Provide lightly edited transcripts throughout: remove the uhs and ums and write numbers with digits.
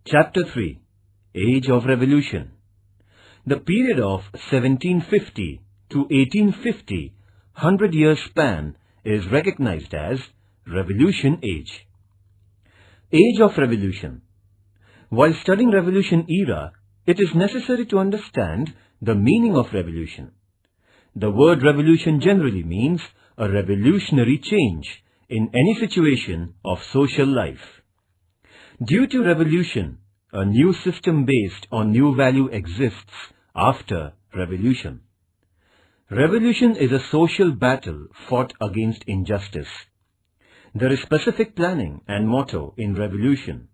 Chapter 3. Age of Revolution. The period of 1750 to 1850, 100-year span, is recognized as Revolution Age. Age of Revolution. While studying Revolution era, it is necessary to understand the meaning of revolution. The word revolution generally means a revolutionary change in any situation of social life. Due to revolution, a new system based on new value exists after revolution. Revolution is a social battle fought against injustice. There is specific planning and motto in revolution.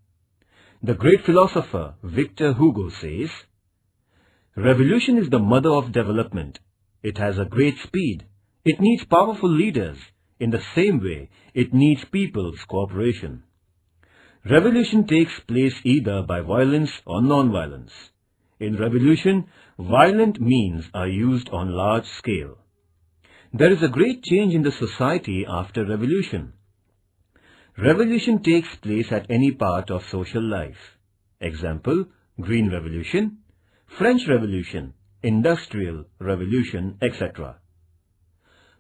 The great philosopher Victor Hugo says, "Revolution is the mother of development. It has a great speed. It needs powerful leaders. In the same way, it needs people's cooperation." Revolution takes place either by violence or non-violence. In revolution, violent means are used on large scale. There is a great change in the society after revolution. Revolution takes place at any part of social life. Example, Green Revolution, French Revolution, Industrial Revolution, etc.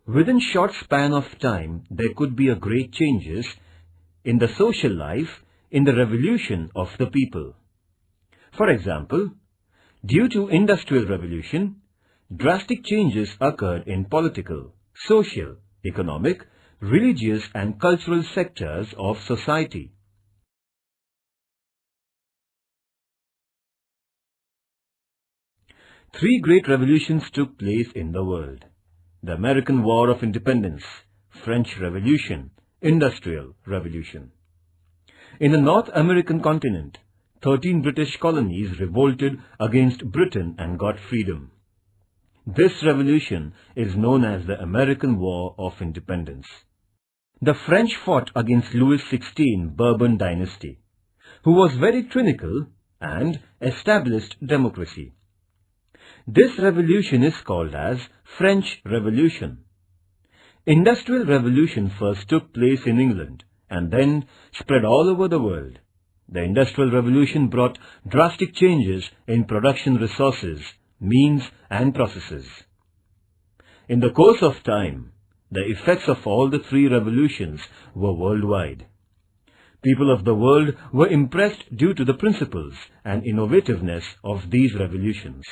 Within short span of time, there could be a great changes in the social life in the revolution of the people. For example, due to Industrial Revolution, drastic changes occurred in political, social, economic, religious and cultural sectors of society. Three great revolutions took place in the world: the American War of Independence, French Revolution, Industrial Revolution. In the North American continent, 13 British colonies revolted against Britain and got freedom. This revolution is known as the American War of Independence. The French fought against Louis XVI Bourbon dynasty, who was very tyrannical and established democracy. This revolution is called as French Revolution. Industrial Revolution first took place in England and then spread all over the world. The Industrial Revolution brought drastic changes in production resources, means and processes. In the course of time, the effects of all the three revolutions were worldwide. People of the world were impressed due to the principles and innovativeness of these revolutions.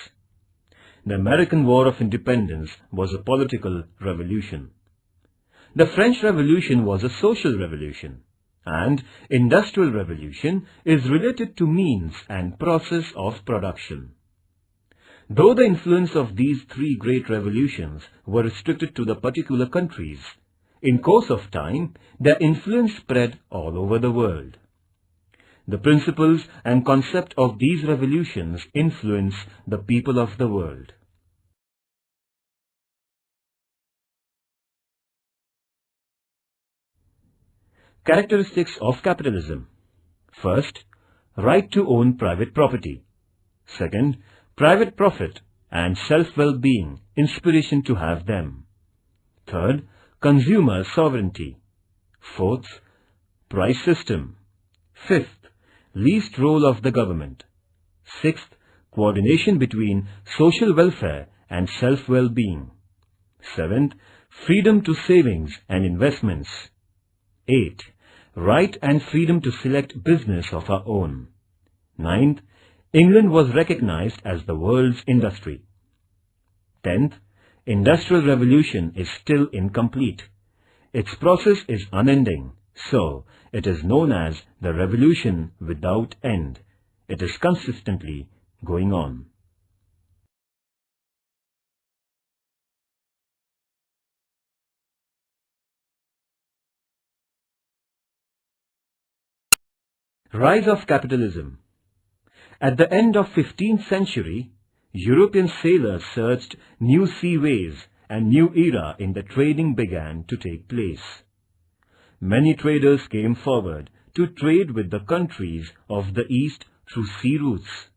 The American War of Independence was a political revolution. The French Revolution was a social revolution, and Industrial Revolution is related to means and process of production. Though the influence of these three great revolutions were restricted to the particular countries, in course of time, their influence spread all over the world. The principles and concept of these revolutions influence the people of the world. Characteristics of capitalism. First, right to own private property. Second, private profit and self-well-being, inspiration to have them. Third, consumer sovereignty. Fourth, price system. Fifth, least role of the government. Sixth, coordination between social welfare and self-well-being. Seventh, freedom to savings and investments. Eighth, right and freedom to select business of our own. Ninth, England was recognized as the world's industry. 10th, Industrial Revolution is still incomplete. Its process is unending, so it is known as the revolution without end. It is consistently going on. Rise of capitalism. At the end of 15th century, European sailors searched new seaways and new era in the trading began to take place. Many traders came forward to trade with the countries of the East through sea routes.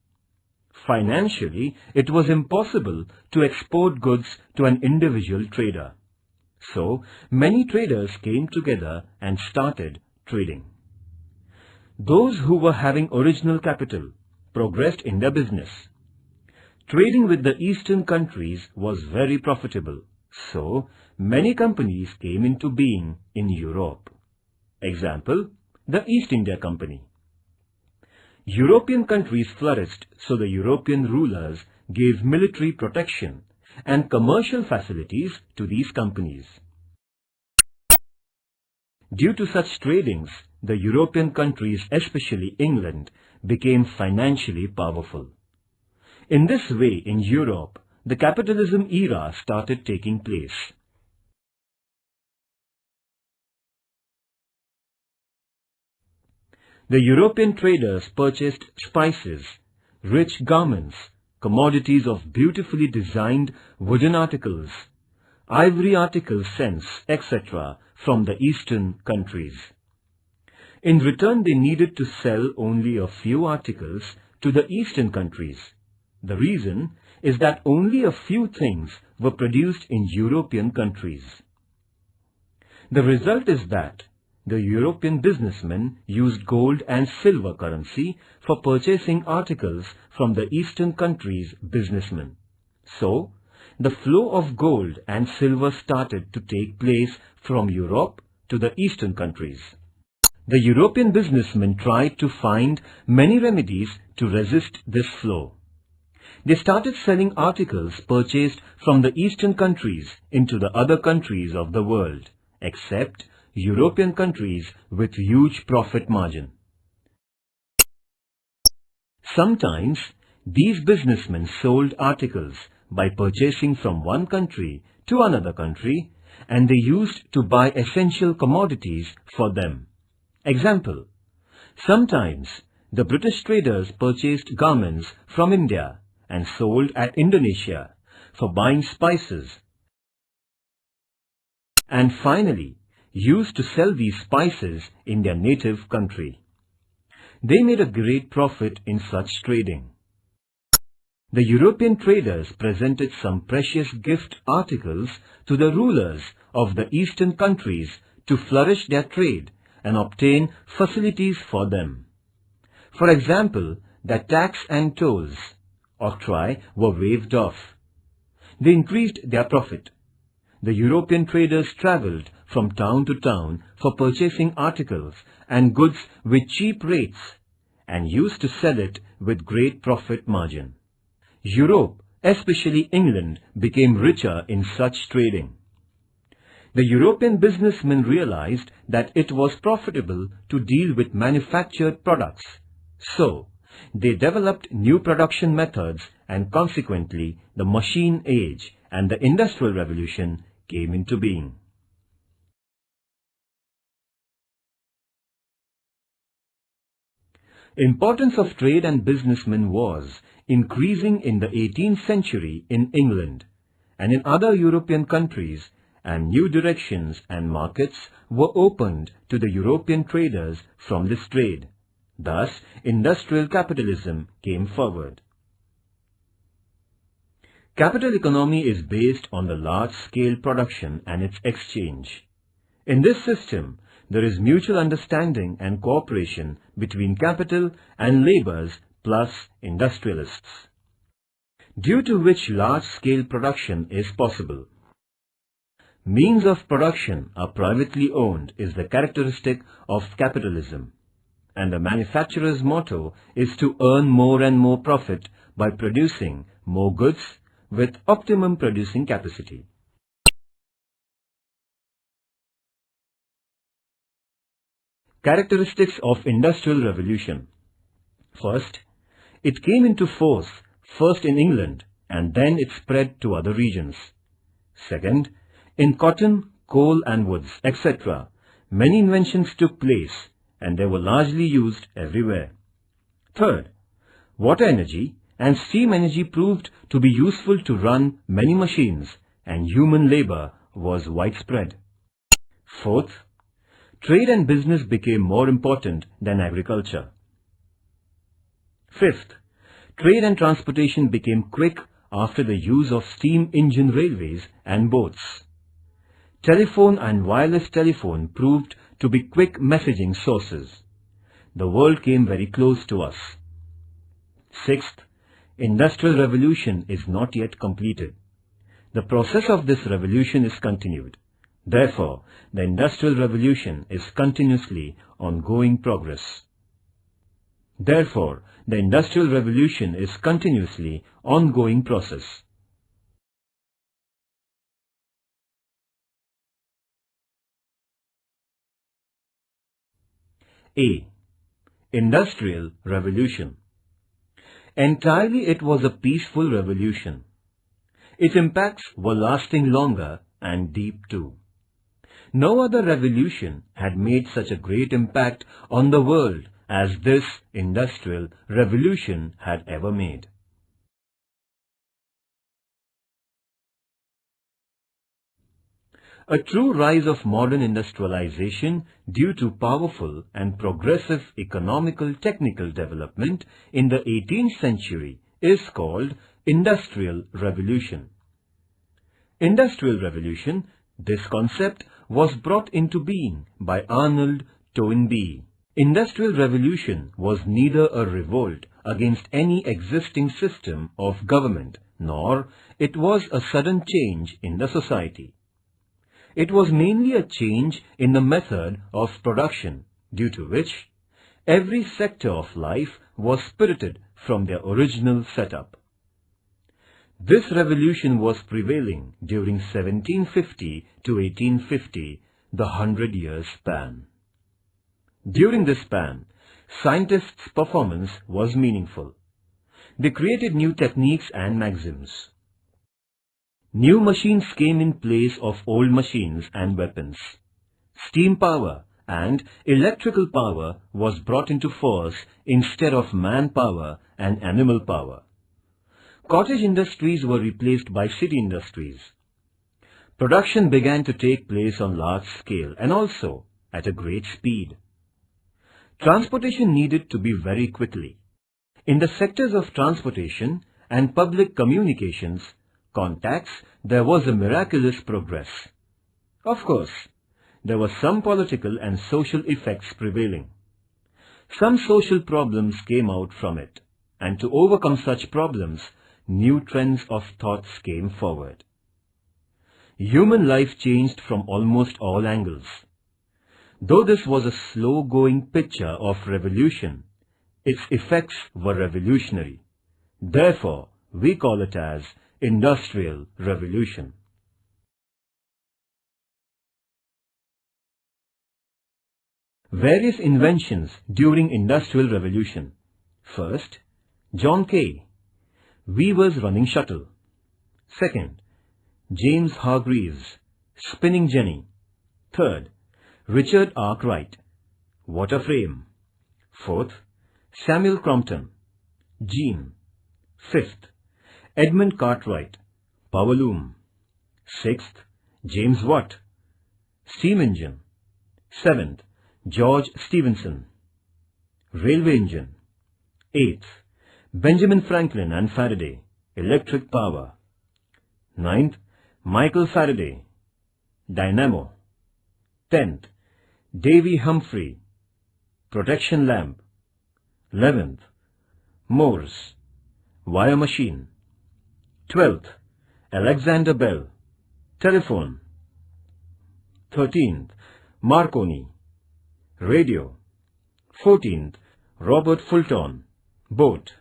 Financially, it was impossible to export goods to an individual trader. So, many traders came together and started trading. Those who were having original capital progressed in their business. Trading with the Eastern countries was very profitable, so many companies came into being in Europe. Example, the East India Company. European countries flourished, so the European rulers gave military protection and commercial facilities to these companies. Due to such tradings, the European countries, especially England, became financially powerful. In this way, in Europe, the capitalism era started taking place. The European traders purchased spices, rich garments, commodities of beautifully designed wooden articles, ivory articles, scents, etc. from the Eastern countries. In return, they needed to sell only a few articles to the Eastern countries. The reason is that only a few things were produced in European countries. The result is that the European businessmen used gold and silver currency for purchasing articles from the Eastern countries' businessmen. So, the flow of gold and silver started to take place from Europe to the Eastern countries. The European businessmen tried to find many remedies to resist this flow. They started selling articles purchased from the Eastern countries into the other countries of the world, except European countries with huge profit margin. Sometimes, these businessmen sold articles by purchasing from one country to another country, and they used to buy essential commodities for them. Example, sometimes the British traders purchased garments from India and sold at Indonesia for buying spices, and finally used to sell these spices in their native country. They made a great profit in such trading. The European traders presented some precious gift articles to the rulers of the Eastern countries to flourish their trade and obtain facilities for them. For example, the tax and tolls, octroi, were waived off. They increased their profit. The European traders travelled from town to town for purchasing articles and goods with cheap rates and used to sell it with great profit margin. Europe, especially England, became richer in such trading. The European businessmen realized that it was profitable to deal with manufactured products. So, they developed new production methods, and consequently the machine age and the Industrial Revolution came into being. Importance of trade and businessmen was increasing in the 18th century in England and in other European countries, and new directions and markets were opened to the European traders from this trade. Thus, industrial capitalism came forward. Capital economy is based on the large-scale production and its exchange. In this system, there is mutual understanding and cooperation between capital and laborers plus industrialists, due to which large-scale production is possible. Means of production are privately owned is the characteristic of capitalism, and the manufacturer's motto is to earn more and more profit by producing more goods with optimum producing capacity. Characteristics of Industrial Revolution. First, it came into force first in England and then it spread to other regions. Second, in cotton, coal and woods, etc., many inventions took place and they were largely used everywhere. Third, water energy and steam energy proved to be useful to run many machines and human labor was widespread. Fourth, trade and business became more important than agriculture. Fifth, trade and transportation became quick after the use of steam engine railways and boats. Telephone and wireless telephone proved to be quick messaging sources. the world came very close to us. Sixth, Industrial Revolution is not yet completed. The process of this revolution is continued. Therefore, the Industrial Revolution is continuously ongoing progress. Therefore, the Industrial Revolution is continuously ongoing process. A. Industrial Revolution. Entirely it was a peaceful revolution. Its impacts were lasting longer and deep too. No other revolution had made such a great impact on the world as this Industrial Revolution had ever made. A true rise of modern industrialization due to powerful and progressive economical technical development in the 18th century is called Industrial Revolution. Industrial Revolution, this concept was brought into being by Arnold Toynbee. Industrial Revolution was neither a revolt against any existing system of government, nor it was a sudden change in the society. It was mainly a change in the method of production, due to which every sector of life was spirited from their original setup. This revolution was prevailing during 1750 to 1850, the 100-year span. During this span, scientists' performance was meaningful. They created new techniques and maxims. New machines came in place of old machines and weapons. Steam power and electrical power was brought into force instead of manpower and animal power. Cottage industries were replaced by city industries. Production began to take place on large scale and also at a great speed. Transportation needed to be very quickly. In the sectors of transportation and public communications, contacts, there was a miraculous progress. Of course, there were some political and social effects prevailing. Some social problems came out from it, and to overcome such problems, new trends of thoughts came forward. Human life changed from almost all angles. Though this was a slow-going picture of revolution, its effects were revolutionary. Therefore, we call it as Industrial Revolution. Various inventions during Industrial Revolution. First, John Kay, weaver's running shuttle. Second, James Hargreaves, spinning jenny. Third, Richard Arkwright, water frame. Fourth, Samuel Crompton, gene. Fifth, Edmund Cartwright, power loom. Sixth, James Watt, steam engine. Seventh, George Stephenson, railway engine. Eighth, Benjamin Franklin and Faraday, electric power. Ninth, Michael Faraday, dynamo. 10th, Davy Humphrey, protection lamp. 11th, Morse, wire machine. 12th, Alexander Bell, telephone. 13th, Marconi, radio. 14th, Robert Fulton, boat.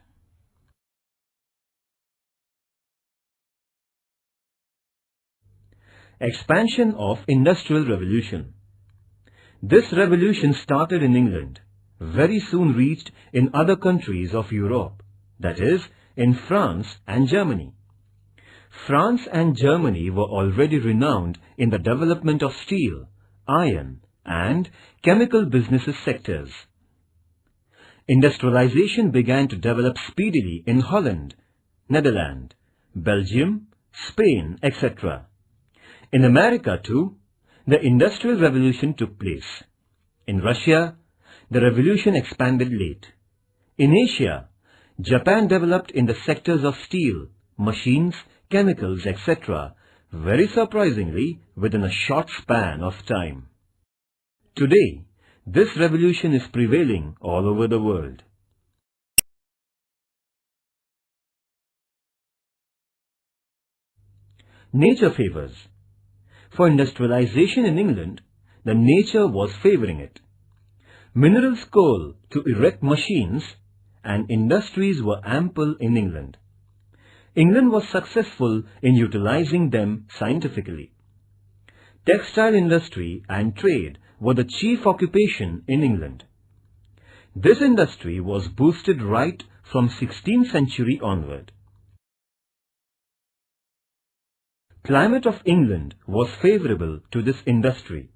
Expansion of Industrial Revolution. This revolution started in England, very soon reached in other countries of Europe, that is, in France and Germany. France and Germany were already renowned in the development of steel, iron, and chemical business sectors. Industrialization began to develop speedily in Holland, Netherlands, Belgium, Spain, etc. In America too, the Industrial Revolution took place. In Russia, the revolution expanded late. In Asia, Japan developed in the sectors of steel, machines, chemicals, etc., very surprisingly within a short span of time. Today, This revolution is prevailing all over the world. Nature favors. For industrialization in England, the nature was favoring it. Minerals coal to erect machines and industries were ample in England. England was successful in utilizing them scientifically. Textile industry and trade were the chief occupation in England. This industry was boosted right from 16th century onward. Climate of England was favorable to this industry.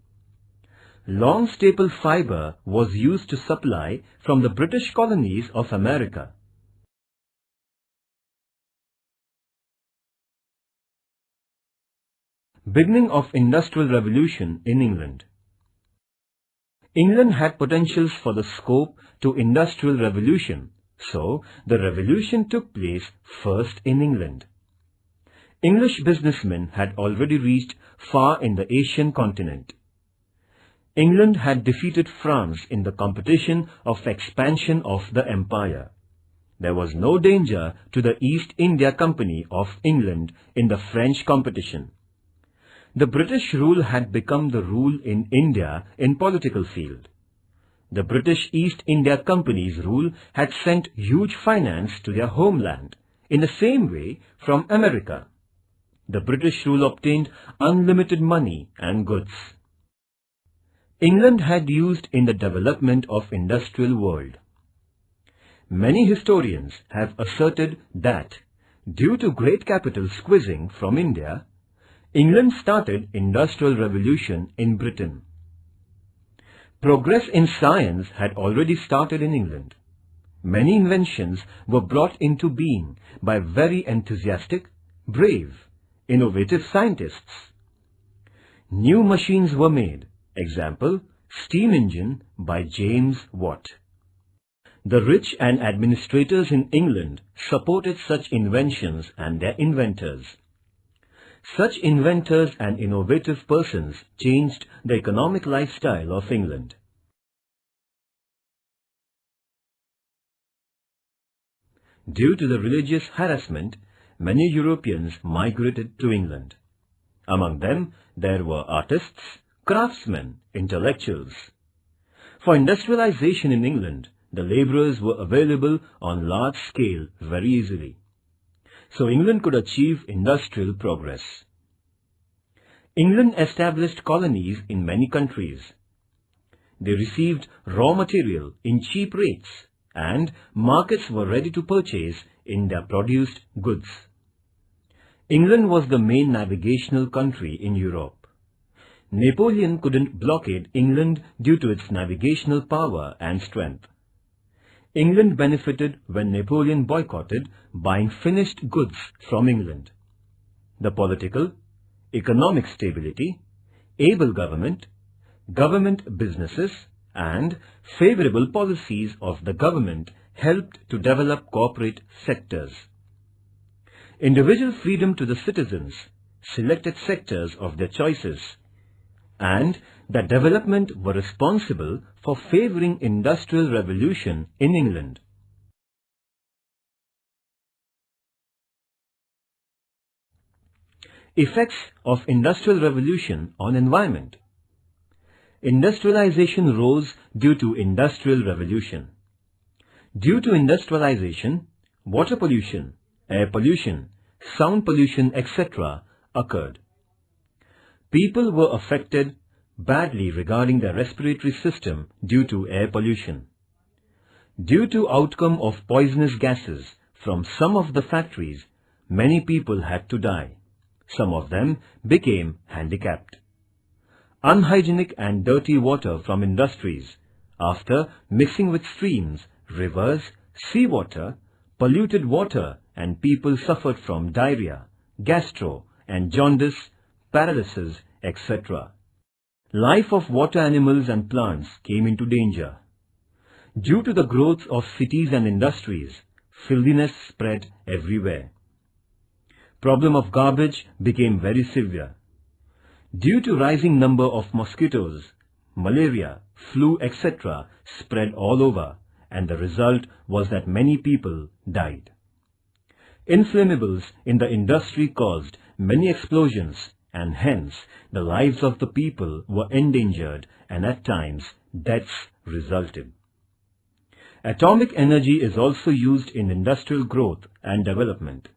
Long staple fibre was used to supply from the British colonies of America. Beginning of Industrial Revolution in England. England had potentials for the scope to Industrial Revolution, so the revolution took place first in England. English businessmen had already reached far in the Asian continent. England had defeated France in the competition of expansion of the empire. There was no danger to the East India Company of England in the French competition. The British rule had become the rule in India in political field. The British East India Company's rule had sent huge finance to their homeland, in the same way from America. The British rule obtained unlimited money and goods. England had used in the development of industrial world. Many historians have asserted that, due to great capital squeezing from India, England started industrial revolution in Britain. Progress in science had already started in England. Many inventions were brought into being by very enthusiastic, brave, innovative scientists. New machines were made, example, steam engine by James Watt. The rich and administrators in England supported such inventions and their inventors. Such inventors and innovative persons changed the economic lifestyle of England. Due to the religious harassment, many Europeans migrated to England. Among them, there were artists, craftsmen, intellectuals. For industrialization in England, the labourers were available on large scale very easily. So England could achieve industrial progress. England established colonies in many countries. They received raw material in cheap rates and markets were ready to purchase in their produced goods. England was the main navigational country in Europe. Napoleon couldn't blockade England due to its navigational power and strength. England benefited when Napoleon boycotted buying finished goods from England. The political, economic stability, able government, government businesses, and favorable policies of the government helped to develop corporate sectors. Individual freedom to the citizens selected sectors of their choices, and that development were responsible for favouring industrial revolution in England. Effects of industrial revolution on environment. Industrialization rose due to industrial revolution. Due to industrialization, water pollution, air pollution, sound pollution, etc. occurred. People were affected badly regarding their respiratory system due to air pollution. Due to outcome of poisonous gases from some of the factories, many people had to die. Some of them became handicapped. Unhygienic and dirty water from industries, after mixing with streams, rivers, seawater, polluted water, and people suffered from diarrhea, gastro and jaundice, paralysis, etc. Life of water animals and plants came into danger. Due to the growth of cities and industries, filthiness spread everywhere. Problem of garbage became very severe. Due to rising number of mosquitoes, malaria, flu, etc. spread all over, and the result was that many people died. Inflammables in the industry caused many explosions, and hence the lives of the people were endangered, and at times deaths resulted. Atomic energy is also used in industrial growth and development.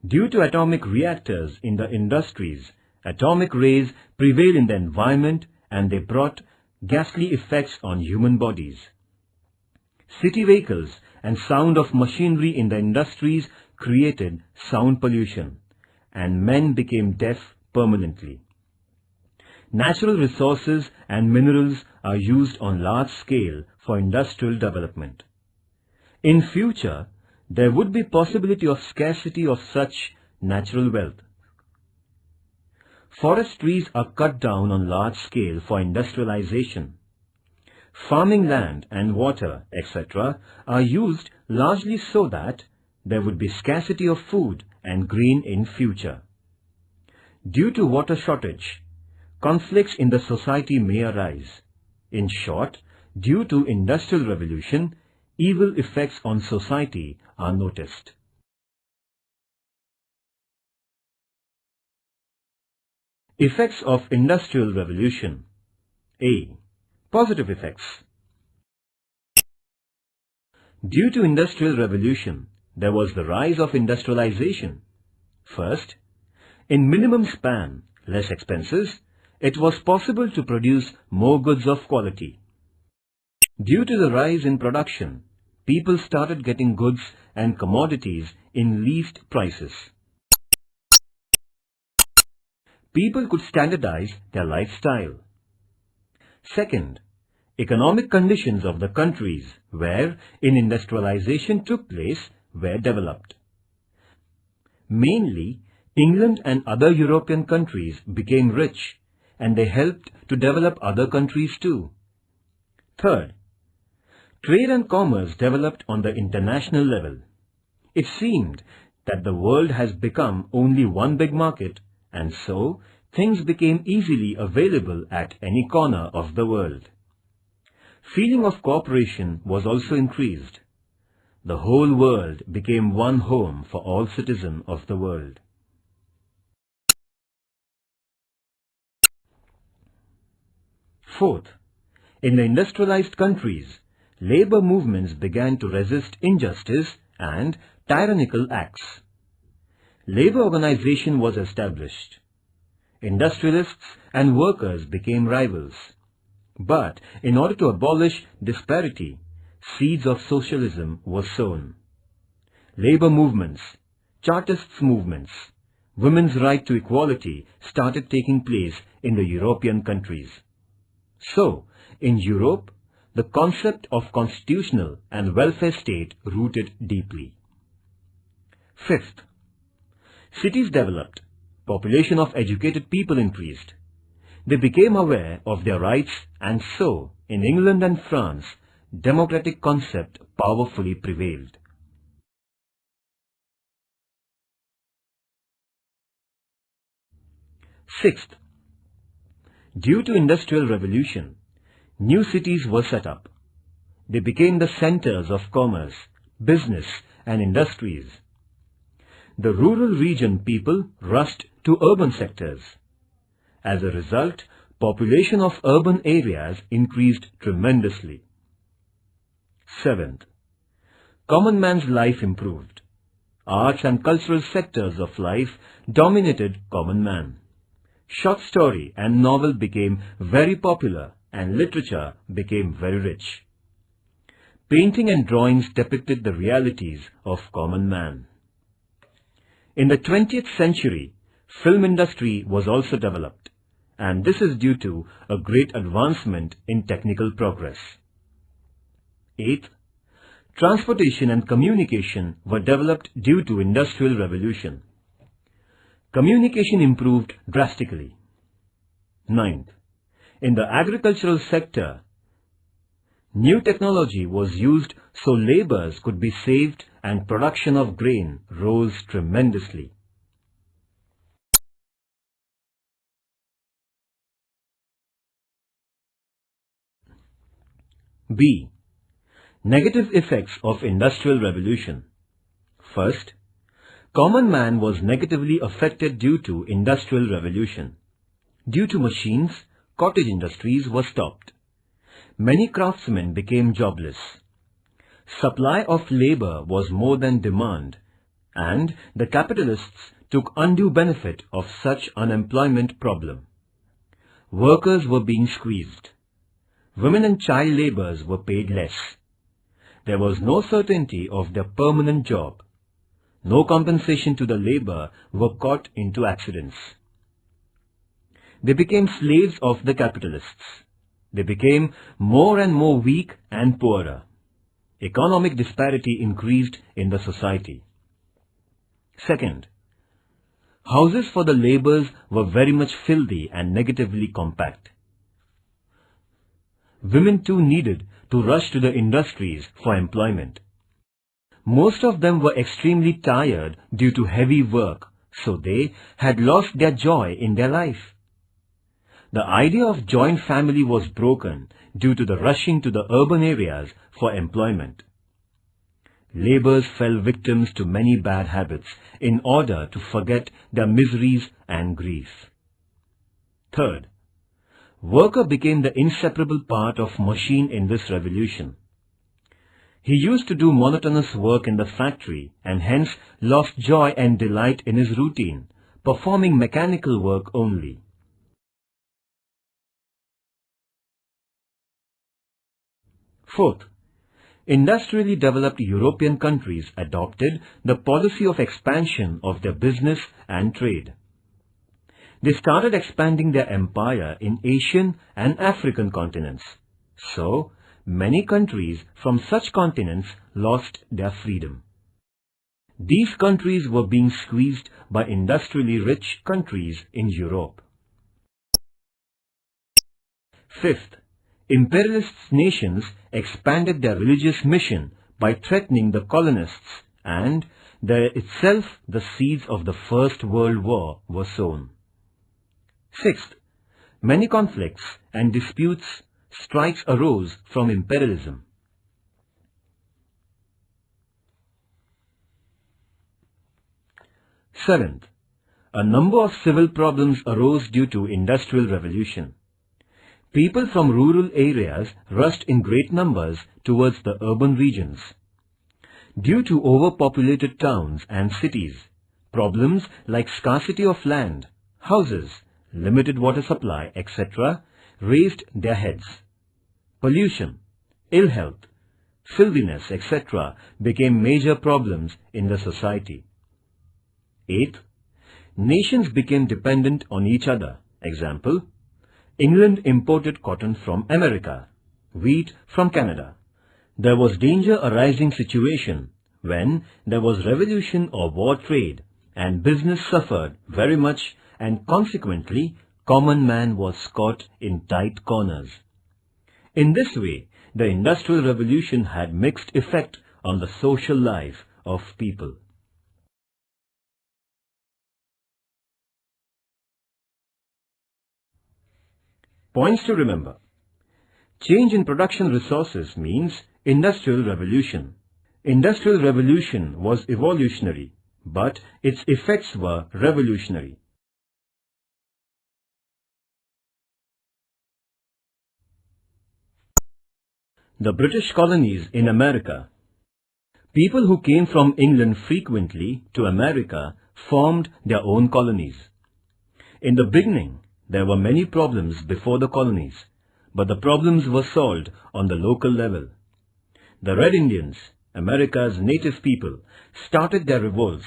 Due to atomic reactors in the industries, atomic rays prevail in the environment and they brought ghastly effects on human bodies. City vehicles and sound of machinery in the industries created sound pollution, and men became deaf permanently. Natural resources and minerals are used on large scale for industrial development. In future, there would be possibility of scarcity of such natural wealth. Forest trees are cut down on large scale for industrialization. Farming land and water, etc. are used largely so that there would be scarcity of food and grain in future. Due to water shortage, conflicts in the society may arise. In short, due to industrial revolution, evil effects on society are noticed. Effects of industrial revolution. A. Positive effects. Due to industrial revolution, there was the rise of industrialization. First, in minimum span, less expenses, it was possible to produce more goods of quality. Due to the rise in production, people started getting goods and commodities in least prices. People could standardize their lifestyle. Second, economic conditions of the countries where industrialization took place were developed. Mainly, England and other European countries became rich, and they helped to develop other countries too. Third, trade and commerce developed on the international level. It seemed that the world has become only one big market, and so things became easily available at any corner of the world. Feeling of cooperation was also increased. The whole world became one home for all citizens of the world. Fourth, in the industrialized countries, labor movements began to resist injustice and tyrannical acts. Labor organization was established. Industrialists and workers became rivals. But in order to abolish disparity, seeds of socialism were sown. Labor movements, Chartists movements, women's right to equality started taking place in the European countries. So, in Europe, the concept of constitutional and welfare state rooted deeply. Fifth, cities developed, population of educated people increased. They became aware of their rights, and so, in England and France, democratic concept powerfully prevailed. Sixth, due to industrial revolution, new cities were set up. They became the centers of commerce, business and industries. The rural region people rushed to urban sectors. As a result, population of urban areas increased tremendously. Seventh, common man's life improved. Arts and cultural sectors of life dominated common man. Short story and novel became very popular and literature became very rich. Painting and drawings depicted the realities of common man. In the 20th century, film industry was also developed, and this is due to a great advancement in technical progress. Eighth, transportation and communication were developed due to industrial revolution. Communication improved drastically. Ninth, in the agricultural sector, new technology was used so laborers could be saved and production of grain rose tremendously. B. Negative effects of Industrial Revolution. First, common man was negatively affected due to Industrial Revolution. Due to machines, cottage industries were stopped. Many craftsmen became jobless. Supply of labor was more than demand, and the capitalists took undue benefit of such unemployment problem. Workers were being squeezed. Women and child laborers were paid less. There was no certainty of their permanent job. No compensation to the labor were caught into accidents. They became slaves of the capitalists. They became more and more weak and poorer. Economic disparity increased in the society. Second, houses for the laborers were very much filthy and negatively compact. Women too needed to rush to the industries for employment. Most of them were extremely tired due to heavy work, so they had lost their joy in their life. The idea of joint family was broken due to the rushing to the urban areas for employment. Laborers fell victims to many bad habits in order to forget their miseries and grief. Third, worker became the inseparable part of machine in this revolution. He used to do monotonous work in the factory and hence lost joy and delight in his routine, performing mechanical work only. Fourth, industrially developed European countries adopted the policy of expansion of their business and trade. They started expanding their empire in Asian and African continents. So, many countries from such continents lost their freedom. These countries were being squeezed by industrially rich countries in Europe. Fifth, imperialist nations expanded their religious mission by threatening the colonists, and there itself the seeds of the First World War were sown. Sixth, many conflicts and disputes, strikes arose from imperialism. Seventh, a number of civil problems arose due to Industrial Revolution. People from rural areas rushed in great numbers towards the urban regions. Due to overpopulated towns and cities, problems like scarcity of land, houses, limited water supply, etc. raised their heads. Pollution, ill health, filthiness, etc. became major problems in the society. Eighth, nations became dependent on each other. Example, England imported cotton from America, wheat from Canada. There was danger arising situation when there was revolution or war trade, and business suffered very much, and consequently common man was caught in tight corners. In this way, the Industrial Revolution had mixed effect on the social life of people. Points to remember. Change in production resources means Industrial Revolution. Industrial Revolution was evolutionary, but its effects were revolutionary. The British colonies in America. People who came from England frequently to America formed their own colonies. In the beginning, there were many problems before the colonies, but the problems were solved on the local level. The Red Indians, America's native people, started their revolts.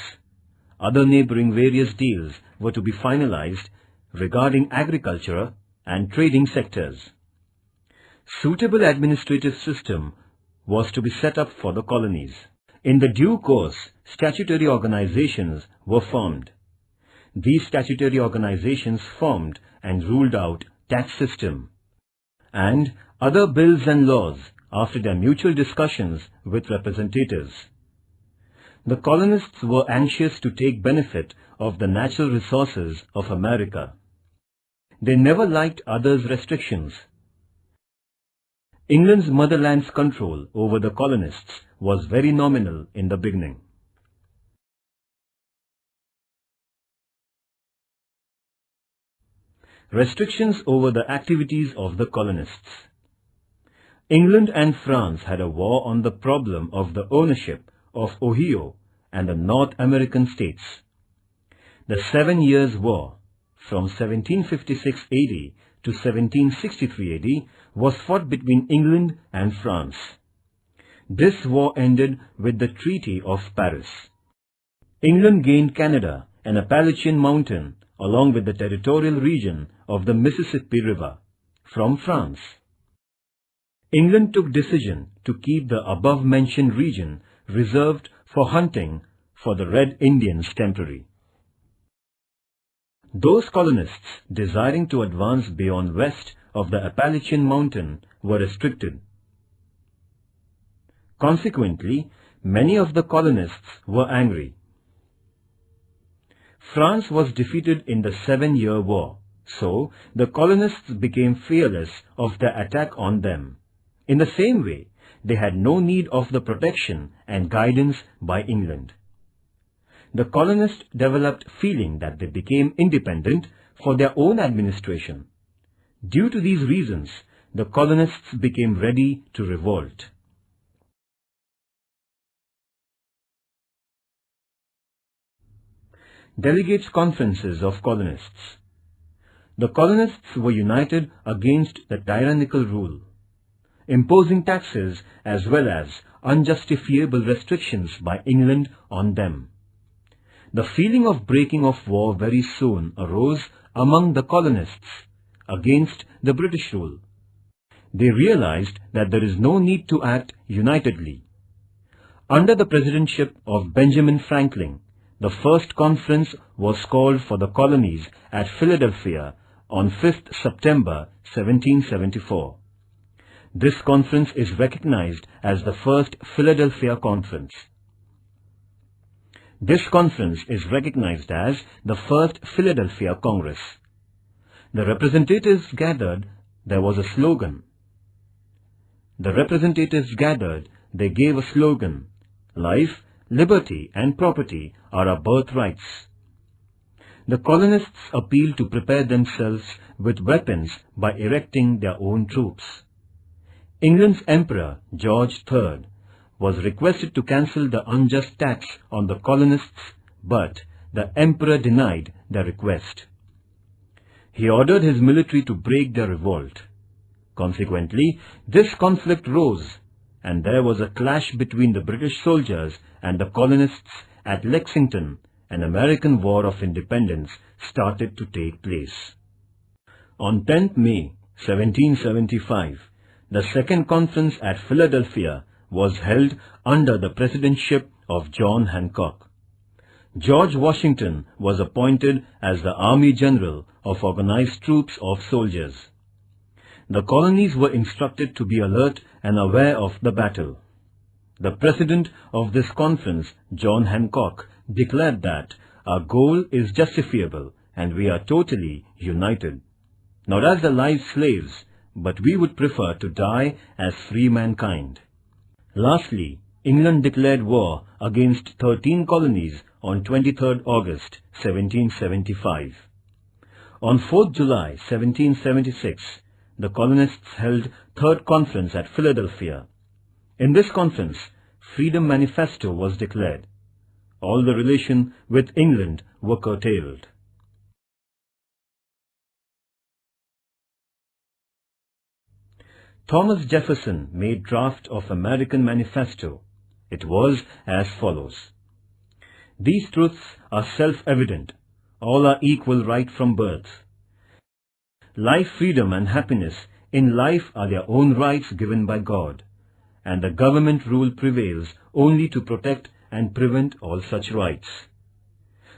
Other neighboring various deals were to be finalized regarding agriculture and trading sectors. Suitable administrative system was to be set up for the colonies. In the due course, statutory organizations were formed. These statutory organizations formed and ruled out tax system and other bills and laws after their mutual discussions with representatives. The colonists were anxious to take benefit of the natural resources of America. They never liked others' restrictions. England's motherland's control over the colonists was very nominal in the beginning. Restrictions over the activities of the colonists. England and France had a war on the problem of the ownership of Ohio and the North American states. The 7 Years' War, from 1756 AD to 1763 AD, was fought between England and France. This war ended with the Treaty of Paris. England gained Canada and Appalachian Mountain along with the territorial region of the Mississippi River from France. England took decision to keep the above-mentioned region reserved for hunting for the Red Indians temporary. Those colonists desiring to advance beyond west of the Appalachian Mountain were restricted. Consequently, many of the colonists were angry. France was defeated in the 7-Year War, so the colonists became fearless of the attack on them. In the same way, they had no need of the protection and guidance by England. The colonists developed feeling that they became independent for their own administration. Due to these reasons, the colonists became ready to revolt. Delegates' conferences of colonists. The colonists were united against the tyrannical rule, imposing taxes as well as unjustifiable restrictions by England on them. The feeling of breaking of war very soon arose among the colonists against the British rule. They realized that there is no need to act unitedly. Under the presidency of Benjamin Franklin, the first conference was called for the colonies at Philadelphia on 5th September 1774. This conference is recognized as the First Philadelphia Conference. This conference is recognized as the First Philadelphia Congress. The representatives gathered, there was a slogan. They gave a slogan, "Life, liberty and property are our birthrights." The colonists appealed to prepare themselves with weapons by erecting their own troops. England's Emperor George III was requested to cancel the unjust tax on the colonists, but the Emperor denied the request. He ordered his military to break their revolt. Consequently, this conflict rose, and there was a clash between the British soldiers and the colonists at Lexington. An American War of Independence started to take place. On 10th May 1775, the Second Conference at Philadelphia was held under the presidency of John Hancock. George Washington was appointed as the Army General of organized troops of soldiers. The colonies were instructed to be alert and aware of the battle. The president of this conference, John Hancock, declared that our goal is justifiable and we are totally united, not as the live slaves, but we would prefer to die as free mankind. Lastly, England declared war against 13 colonies on 23rd August 1775. On 4th July 1776, the colonists held Third Conference at Philadelphia. In this conference, Freedom Manifesto was declared. All the relation with England were curtailed. Thomas Jefferson made draft of American Manifesto. It was as follows. These truths are self-evident. All are equal right from birth. Life, freedom and happiness in life are their own rights given by God, and the government rule prevails only to protect and prevent all such rights.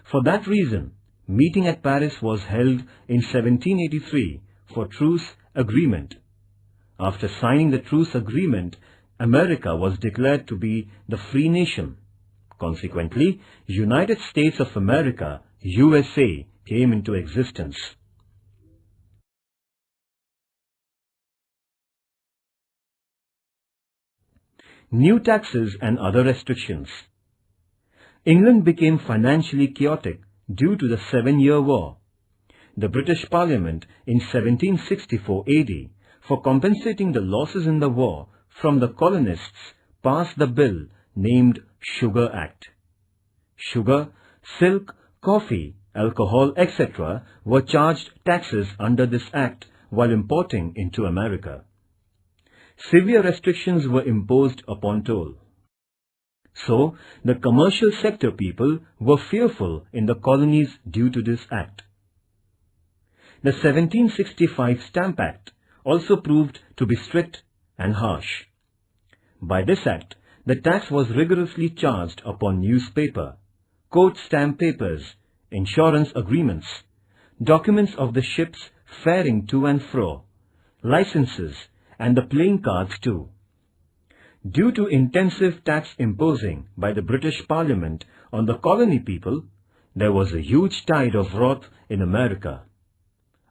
For that reason, meeting at Paris was held in 1783 for truce agreement. After signing the truce agreement, America was declared to be the free nation. Consequently, United States of America, USA, came into existence. new taxes and other restrictions. England became financially chaotic due to the 7-Year War. The British Parliament in 1764 AD, for compensating the losses in the war from the colonists, passed the bill named Sugar Act. Sugar, silk, coffee, alcohol, etc. were charged taxes under this act while importing into America. Severe restrictions were imposed upon toll. So, the commercial sector people were fearful in the colonies due to this act. The 1765 Stamp Act also proved to be strict and harsh. By this act, the tax was rigorously charged upon newspaper, court stamp papers, insurance agreements, documents of the ships faring to and fro, licenses, and the playing cards too. Due to intensive tax imposing by the British Parliament on the colony people, there was a huge tide of wrath in America.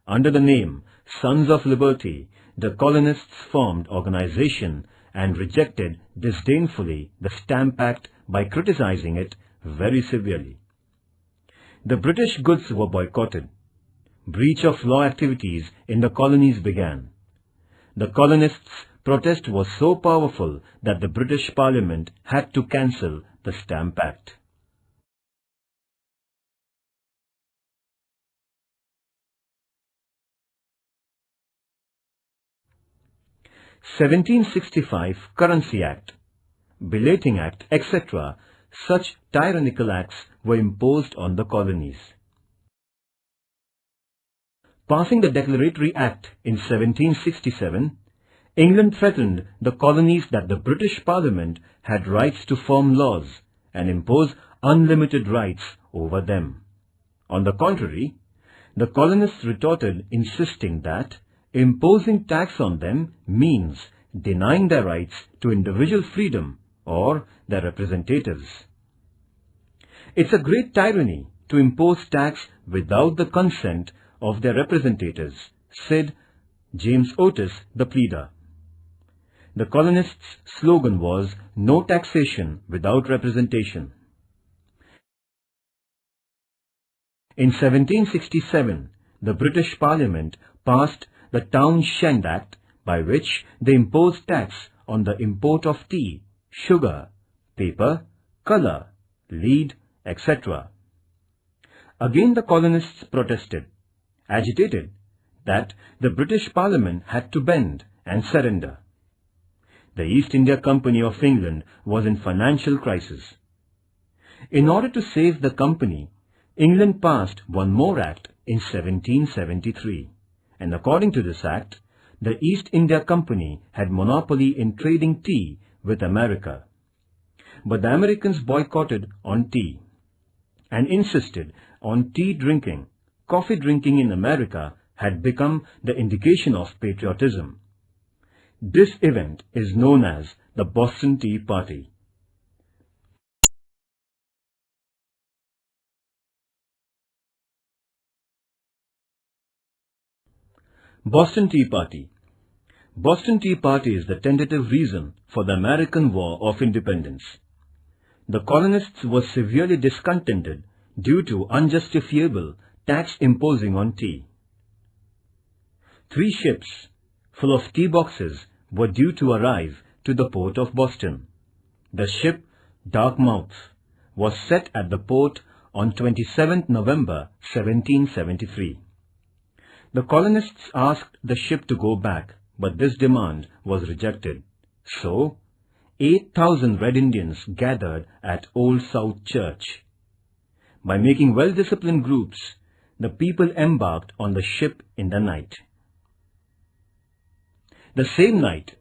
Under the name Sons of Liberty, the colonists formed organization and rejected disdainfully the Stamp Act by criticizing it very severely. The British goods were boycotted. Breach of law activities in the colonies began. The colonists' protest was so powerful that the British Parliament had to cancel the Stamp Act. (1765) Currency Act, Belating Act, etc. Such tyrannical acts were imposed on the colonies. Passing the Declaratory Act in 1767, England threatened the colonies that the British Parliament had rights to form laws and impose unlimited rights over them. On the contrary, the colonists retorted, insisting that imposing tax on them means denying their rights to individual freedom or their representatives. It's a great tyranny to impose tax without the consent of their representatives, said James Otis, the pleader. The colonists' slogan was "No taxation without representation." In 1767, the British Parliament passed the Townshend Act, by which they imposed tax on the import of tea, sugar, paper, colour, lead, etc. Again the colonists protested, agitated that the British Parliament had to bend and surrender. The East India Company of England was in financial crisis. In order to save the company, England passed one more act in 1773, and according to this act, the East India Company had monopoly in trading tea with America. But the Americans boycotted on tea and insisted on tea drinking. Coffee drinking in America had become the indication of patriotism. This event is known as the Boston Tea Party. Boston Tea Party. Boston Tea Party is the tentative reason for the American War of Independence. The colonists were severely discontented due to unjustifiable tax imposing on tea. 3 ships full of tea boxes were due to arrive to the port of Boston. The ship Dartmouth was set at the port on 27th November 1773. The colonists asked the ship to go back, but this demand was rejected. So, 8,000 Red Indians gathered at Old South Church. By making well-disciplined groups, the people embarked on the ship in the night. The same night,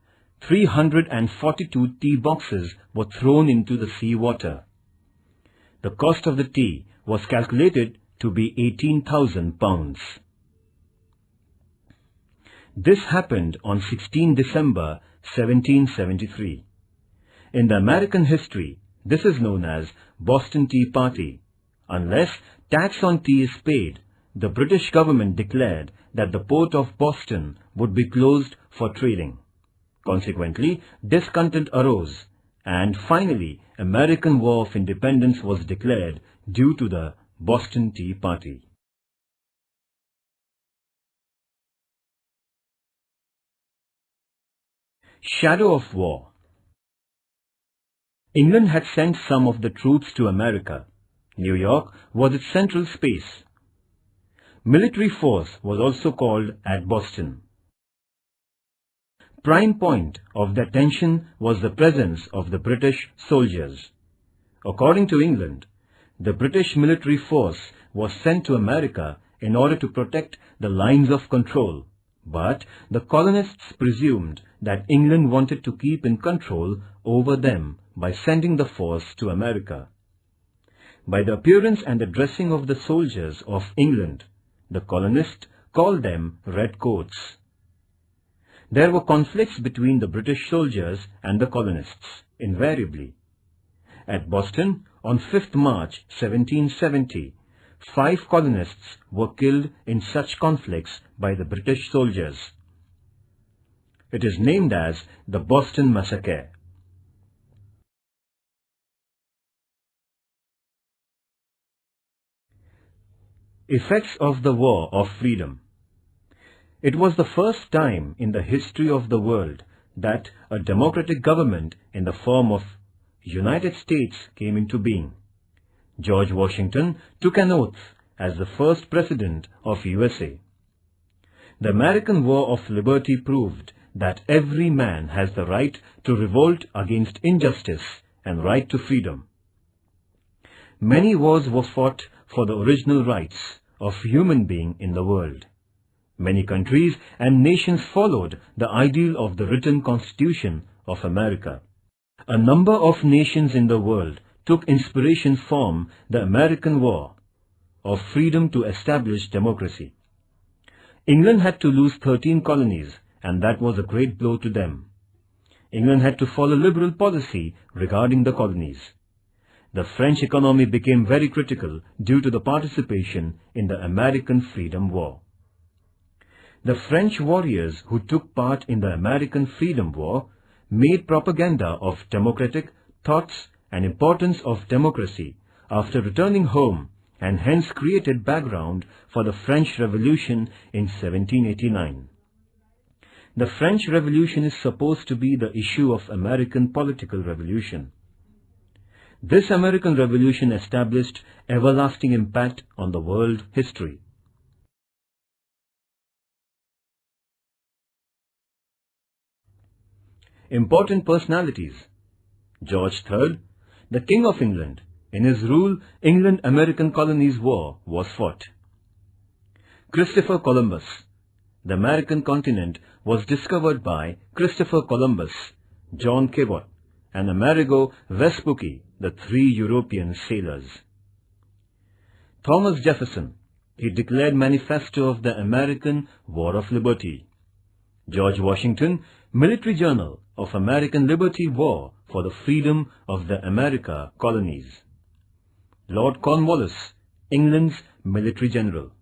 342 tea boxes were thrown into the sea water. The cost of the tea was calculated to be £18,000. This happened on 16 December 1773. In the American history, this is known as Boston Tea Party. Unless tax on tea is paid, the British government declared that the port of Boston would be closed for trading. Consequently, discontent arose and finally American War of Independence was declared due to the Boston Tea Party. Shadow of war. England had sent some of the troops to America. New York was its central space. Military force was also called at Boston. Prime point of the attention was the presence of the British soldiers. According to England, the British military force was sent to America in order to protect the lines of control, but the colonists presumed that England wanted to keep in control over them by sending the force to America. By the appearance and the dressing of the soldiers of England, the colonists called them redcoats. There were conflicts between the British soldiers and the colonists, invariably. At Boston, on 5th March 1770, 5 colonists were killed in such conflicts by the British soldiers. It is named as the Boston Massacre. Effects of the War of Freedom. It was the first time in the history of the world that a democratic government in the form of United States came into being. George Washington took an oath as the first president of USA. The American War of Liberty proved that every man has the right to revolt against injustice and right to freedom. Many wars were fought for the original rights of human being in the world. Many countries and nations followed the ideal of the written Constitution of America. A number of nations in the world took inspiration from the American War of Freedom to establish democracy. England had to lose 13 colonies, and that was a great blow to them. England had to follow liberal policy regarding the colonies. The French economy became very critical due to the participation in the American Freedom War. The French warriors who took part in the American Freedom War made propaganda of democratic thoughts and importance of democracy after returning home, and hence created background for the French Revolution in 1789. The French Revolution is supposed to be the issue of American political revolution. This American Revolution established everlasting impact on the world history. Important personalities. George III, the King of England. In his rule, England-American Colonies War was fought. Christopher Columbus. The American continent was discovered by Christopher Columbus, John Cabot, and Amerigo Vespucci, the 3 European sailors. Thomas Jefferson. He declared Manifesto of the American War of Liberty. George Washington, Military Journal of American Liberty War for the Freedom of the America Colonies. Lord Cornwallis, England's Military General.